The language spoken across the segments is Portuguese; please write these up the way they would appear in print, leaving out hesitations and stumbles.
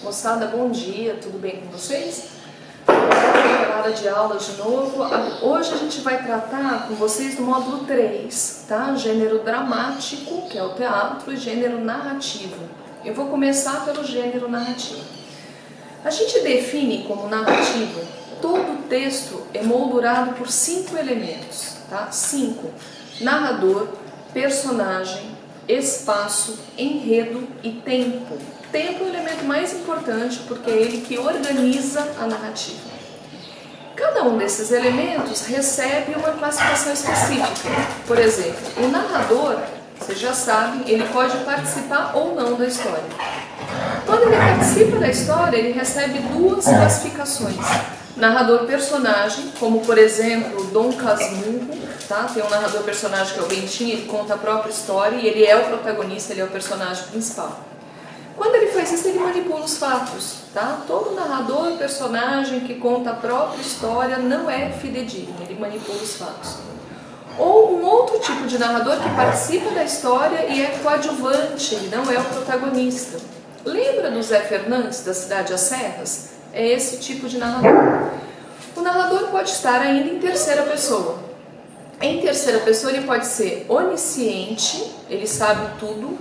Moçada, bom dia, tudo bem com vocês? Preparada de aula de novo. Hoje a gente vai tratar com vocês do módulo 3, tá? Gênero dramático, que é o teatro, e gênero narrativo. Eu vou começar pelo gênero narrativo. A gente define como narrativo todo texto emoldurado por 5 elementos, tá? 5. Narrador, personagem, espaço, enredo e tempo. Tempo é o elemento mais importante porque é ele que organiza a narrativa. Cada um desses elementos recebe uma classificação específica. Por exemplo, o narrador, vocês já sabem, ele pode participar ou não da história. Quando ele participa da história, ele recebe 2 classificações. Narrador personagem, como por exemplo Dom Casmurro, tá? Tem um narrador personagem que é o Bentinho, ele conta a própria história e ele é o protagonista, ele é o personagem principal. Quando ele faz isso, ele manipula os fatos, tá? Todo narrador, personagem que conta a própria história não é fidedigno, ele manipula os fatos. Ou um outro tipo de narrador que participa da história e é coadjuvante, ele não é o protagonista. Lembra do Zé Fernandes, da Cidade às Serras? É esse tipo de narrador. O narrador pode estar ainda em terceira pessoa. Em terceira pessoa ele pode ser onisciente, ele sabe tudo,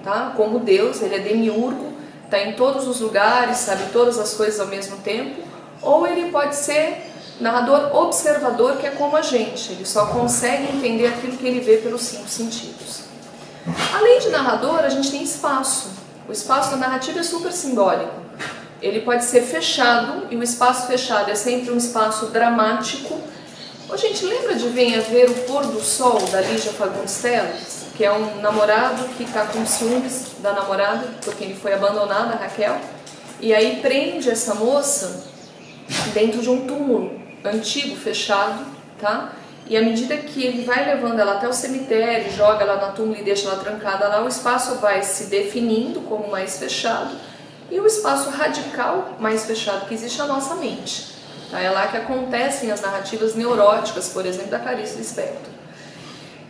tá? Como Deus, ele é demiurgo, está em todos os lugares, sabe todas as coisas ao mesmo tempo. Ou ele pode ser narrador observador, que é como a gente, ele só consegue entender aquilo que ele vê pelos 5 sentidos. Além de narrador, a gente tem espaço. O espaço da narrativa é super simbólico. Ele pode ser fechado, e o espaço fechado é sempre um espaço dramático. Ô, gente, lembra de Venha Ver o Pôr do Sol, da Lígia Fagundes Telles? Que é um namorado que está com ciúmes da namorada, porque ele foi abandonado, a Raquel, e aí prende essa moça dentro de um túmulo antigo, fechado, tá? E à medida que ele vai levando ela até o cemitério, joga ela na túmulo e deixa ela trancada lá, o espaço vai se definindo como mais fechado, e o espaço radical mais fechado que existe é a nossa mente. Tá? É lá que acontecem as narrativas neuróticas, por exemplo, da Clarice Lispector.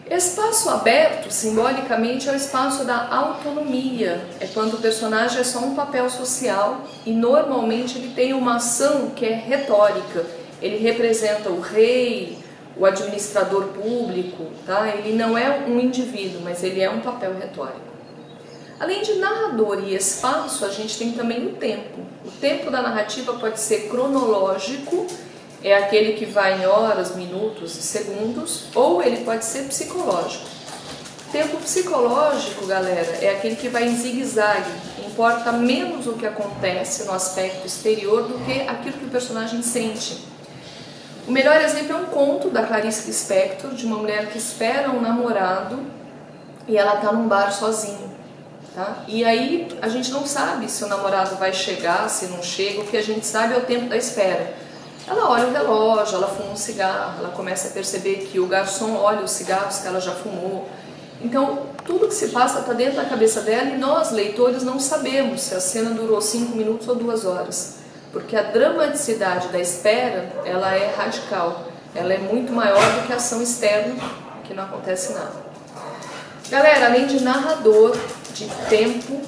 Espaço aberto, simbolicamente, é o espaço da autonomia. É quando o personagem é só um papel social e normalmente ele tem uma ação que é retórica. Ele representa o rei, o administrador público, tá? Ele não é um indivíduo, mas ele é um papel retórico. Além de narrador e espaço, a gente tem também o tempo. O tempo da narrativa pode ser cronológico, é aquele que vai em horas, minutos e segundos, ou ele pode ser psicológico. Tempo psicológico, galera, é aquele que vai em zigue-zague. Importa menos o que acontece no aspecto exterior do que aquilo que o personagem sente. O melhor exemplo é um conto da Clarice Lispector, de uma mulher que espera um namorado e ela está num bar sozinha. Tá? E aí a gente não sabe se o namorado vai chegar, se não chega, o que a gente sabe é o tempo da espera. Ela olha o relógio, ela fuma um cigarro, ela começa a perceber que o garçom olha os cigarros que ela já fumou. Então, tudo que se passa está dentro da cabeça dela e nós, leitores, não sabemos se a cena durou 5 minutos ou 2 horas. Porque a dramaticidade da espera, ela é radical. Ela é muito maior do que a ação externa, que não acontece nada. Galera, além de narrador, de tempo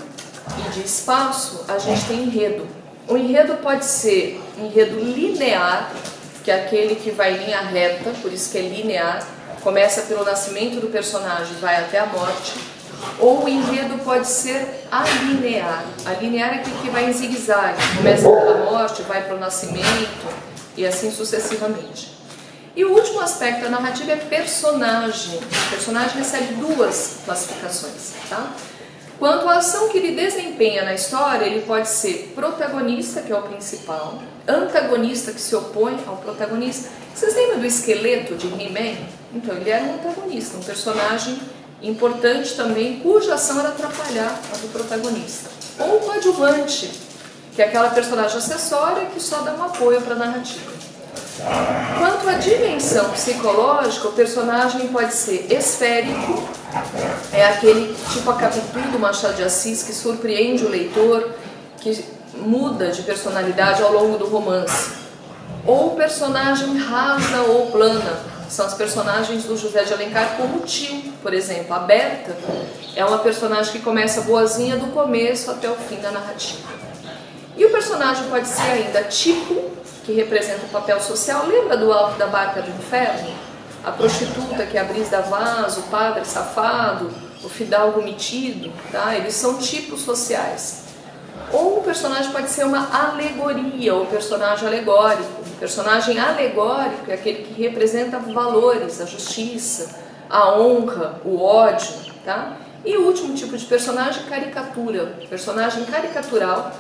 e de espaço, a gente tem enredo. O enredo pode ser enredo linear, que é aquele que vai em linha reta, por isso que é linear, começa pelo nascimento do personagem, vai até a morte. Ou o enredo pode ser alinear. Alinear é aquele que vai em zigue-zague, começa pela morte, vai para o nascimento e assim sucessivamente. E o último aspecto da narrativa é personagem. O personagem recebe 2 classificações, tá? Quanto à ação que ele desempenha na história, ele pode ser protagonista, que é o principal, antagonista, que se opõe ao protagonista. Vocês lembram do esqueleto de He-Man? Então, ele era um antagonista, um personagem importante também, cuja ação era atrapalhar a do protagonista. Ou coadjuvante, que é aquela personagem acessória que só dá um apoio para a narrativa. Quanto à dimensão psicológica, o personagem pode ser esférico, é aquele tipo a Capitu do Machado de Assis que surpreende o leitor, que muda de personalidade ao longo do romance. Ou personagem rasa ou plana, são as personagens do José de Alencar, como o tio, por exemplo. A Berta é uma personagem que começa boazinha do começo até o fim da narrativa. E o personagem pode ser ainda tipo, que representa o papel social. Lembra do Alto da Barca do Inferno? A prostituta, que é a Brígida Vaz, o padre safado, o fidalgo metido, tá? Eles são tipos sociais. Ou o personagem pode ser uma alegoria, ou personagem alegórico. O personagem alegórico é aquele que representa valores, a justiça, a honra, o ódio, tá? E o último tipo de personagem, caricatura. Personagem caricatural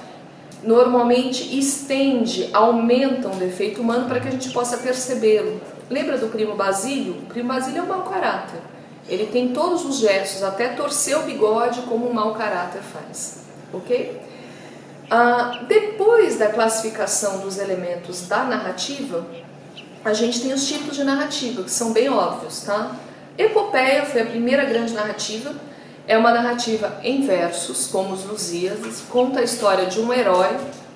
normalmente estende, aumenta um defeito humano para que a gente possa percebê-lo. Lembra do Primo Basílio? O Primo Basílio é um mau caráter. Ele tem todos os gestos, até torcer o bigode como um mau caráter faz. Ok? Depois da classificação dos elementos da narrativa, a gente tem os tipos de narrativa, que são bem óbvios, tá? Epopeia foi a primeira grande narrativa. É uma narrativa em versos, como os Lusíadas, conta a história de um herói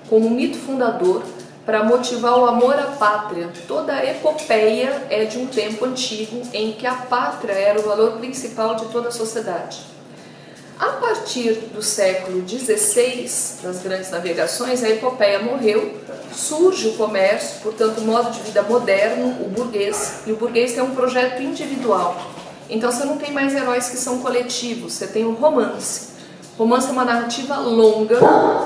como mito fundador para motivar o amor à pátria. Toda a epopeia é de um tempo antigo em que a pátria era o valor principal de toda a sociedade. A partir do século XVI, das grandes navegações, a epopeia morreu, surge o comércio, portanto o modo de vida moderno, o burguês, e o burguês tem um projeto individual. Então você não tem mais heróis que são coletivos, você tem o romance. Romance é uma narrativa longa,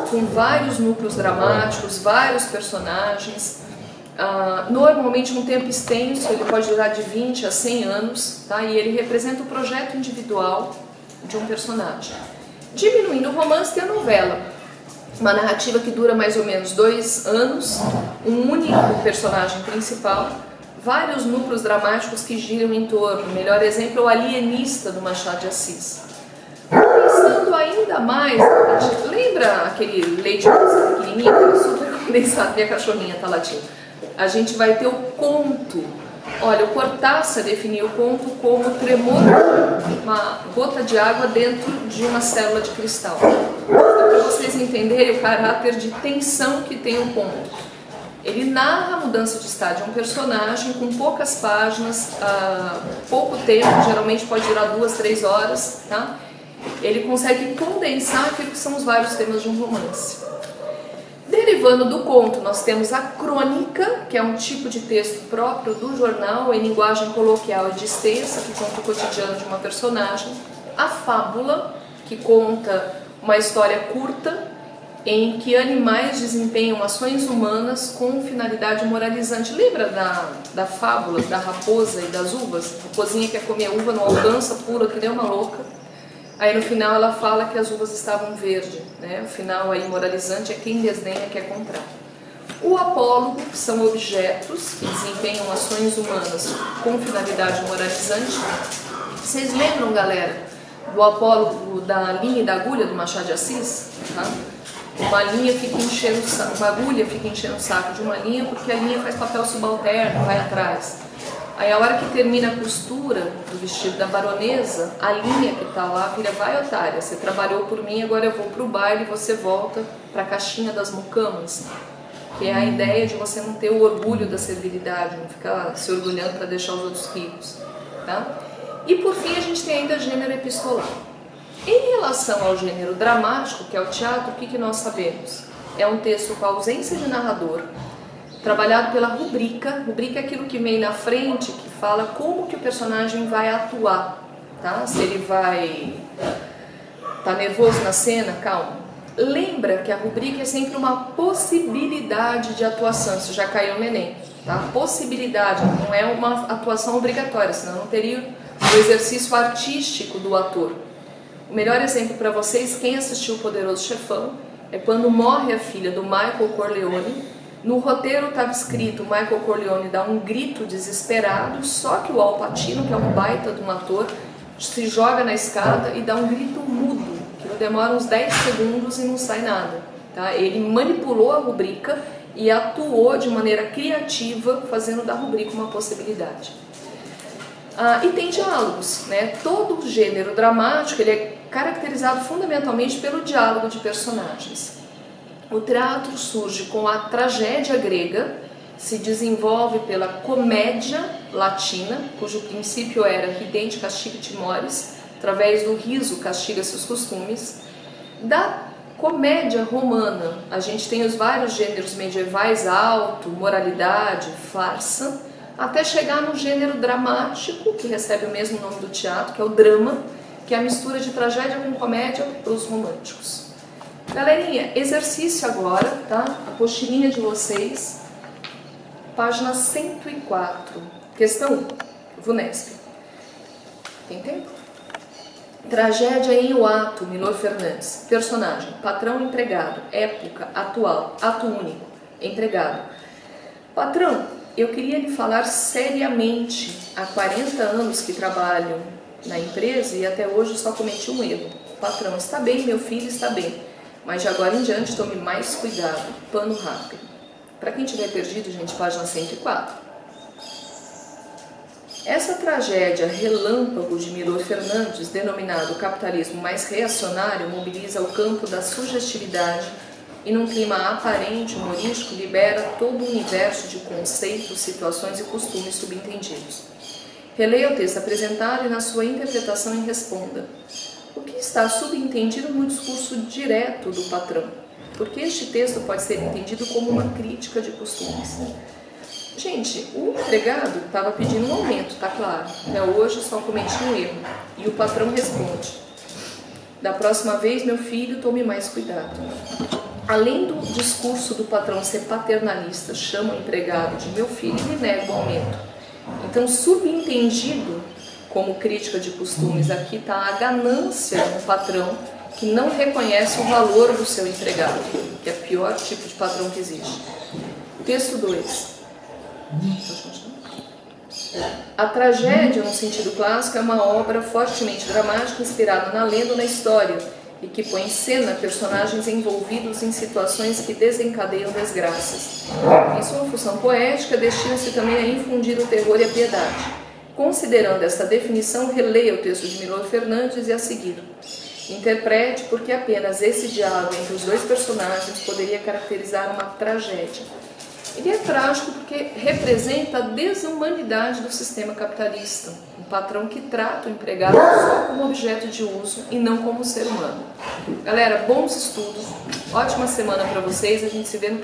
com vários núcleos dramáticos, vários personagens, normalmente um tempo extenso, ele pode durar de 20 a 100 anos, tá? E ele representa o projeto individual de um personagem. Diminuindo o romance, tem a novela, uma narrativa que dura mais ou menos 2 anos, um único personagem principal, vários núcleos dramáticos que giram em torno. O melhor exemplo é o Alienista, do Machado de Assis. Pensando ainda mais, lembra aquele leite pequenininho, que é super condensado, minha cachorrinha tá latindo? A gente vai ter o conto. Olha, o Cortázar definiu o conto como o tremor de uma gota de água dentro de uma célula de cristal. Para vocês entenderem o caráter de tensão que tem o conto. Ele narra a mudança de estado de um personagem com poucas páginas, pouco tempo, geralmente pode durar 2, 3 horas, tá? Ele consegue condensar aquilo que são os vários temas de um romance. Derivando do conto, nós temos a crônica, que é um tipo de texto próprio do jornal, em linguagem coloquial e distensa, que conta o cotidiano de uma personagem. A fábula, que conta uma história curta, em que animais desempenham ações humanas com finalidade moralizante. Lembra da fábula da raposa e das uvas? A raposinha quer comer uva, não alcança, pula que nem uma louca. Aí no final ela fala que as uvas estavam verdes, né? O final aí moralizante é quem desdenha quer comprar. O apólogo, que são objetos que desempenham ações humanas com finalidade moralizante. Vocês lembram, galera, do apólogo da linha e da agulha do Machado de Assis? Tá? Uma linha fica enchendo o saco, uma agulha fica enchendo o saco de uma linha porque a linha faz papel subalterno, vai atrás. Aí a hora que termina a costura do vestido da baronesa, a linha que está lá vira: vai, otária, você trabalhou por mim, agora eu vou para o baile e você volta para a caixinha das mucamas. Que é a ideia de você não ter o orgulho da servilidade, não ficar se orgulhando para deixar os outros ricos. Tá? E por fim a gente tem ainda gênero epistolar. Em relação ao gênero dramático, que é o teatro, o que nós sabemos? É um texto com a ausência de narrador, trabalhado pela rubrica. Rubrica é aquilo que vem na frente, que fala como que o personagem vai atuar, tá? Se ele vai estar nervoso na cena, calma. Lembra que a rubrica é sempre uma possibilidade de atuação, isso já caiu no Enem, tá? Possibilidade, não é uma atuação obrigatória, senão não teria o exercício artístico do ator. O melhor exemplo para vocês, quem assistiu O Poderoso Chefão, é quando morre a filha do Michael Corleone. No roteiro estava escrito: Michael Corleone dá um grito desesperado, só que o Al Pacino, que é um baita de um ator, se joga na escada e dá um grito mudo, que demora uns 10 segundos e não sai nada. Tá? Ele manipulou a rubrica e atuou de maneira criativa, fazendo da rubrica uma possibilidade. E tem diálogos, né? Todo o gênero dramático ele é caracterizado fundamentalmente pelo diálogo de personagens. O teatro surge com a tragédia grega, se desenvolve pela comédia latina, cujo princípio era ridente castiga timores, através do riso castiga seus costumes. Da comédia romana, a gente tem os vários gêneros medievais, alto, moralidade, farsa, até chegar no gênero dramático, que recebe o mesmo nome do teatro, que é o drama, que é a mistura de tragédia com comédia para os românticos. Galerinha, exercício agora, tá? A apostilinha de vocês, página 104, questão 1, VUNESP. Tem tempo? Tragédia em O Ato, Milor Fernandes. Personagem, patrão empregado. Época, atual, ato único, empregado. Patrão, eu queria lhe falar seriamente. Há 40 anos que trabalho na empresa e até hoje só cometi um erro. Patrão, está bem, meu filho está bem, mas de agora em diante tome mais cuidado. Pano rápido. Para quem tiver perdido, gente, página 104. Essa tragédia relâmpago de Milor Fernandes, denominado capitalismo mais reacionário, mobiliza o campo da sugestividade e, num clima aparente humorístico, libera todo um universo de conceitos, situações e costumes subentendidos. Releia o texto apresentado e, na sua interpretação, responda: o que está subentendido no discurso direto do patrão? Porque este texto pode ser entendido como uma crítica de costumes. Gente, o empregado estava pedindo um aumento, tá claro. Até hoje só cometi um erro. E o patrão responde: da próxima vez, meu filho, tome mais cuidado. Além do discurso do patrão ser paternalista, chama o empregado de meu filho e lhe nega o aumento. Então, subentendido como crítica de costumes, aqui está a ganância do patrão que não reconhece o valor do seu empregado, que é o pior tipo de patrão que existe. Texto 2. A tragédia, no sentido clássico, é uma obra fortemente dramática inspirada na lenda ou na história e que põe em cena personagens envolvidos em situações que desencadeiam desgraças. Em sua função poética, destina-se também a infundir o terror e a piedade. Considerando esta definição, releia o texto de Milor Fernandes e a seguir: interprete porque apenas esse diálogo entre os dois personagens poderia caracterizar uma tragédia. Ele é trágico porque representa a desumanidade do sistema capitalista, um patrão que trata o empregado só como objeto de uso e não como ser humano. Galera, bons estudos, ótima semana para vocês, a gente se vê na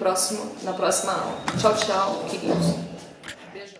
próxima aula. Tchau, tchau, queridos. Beijo.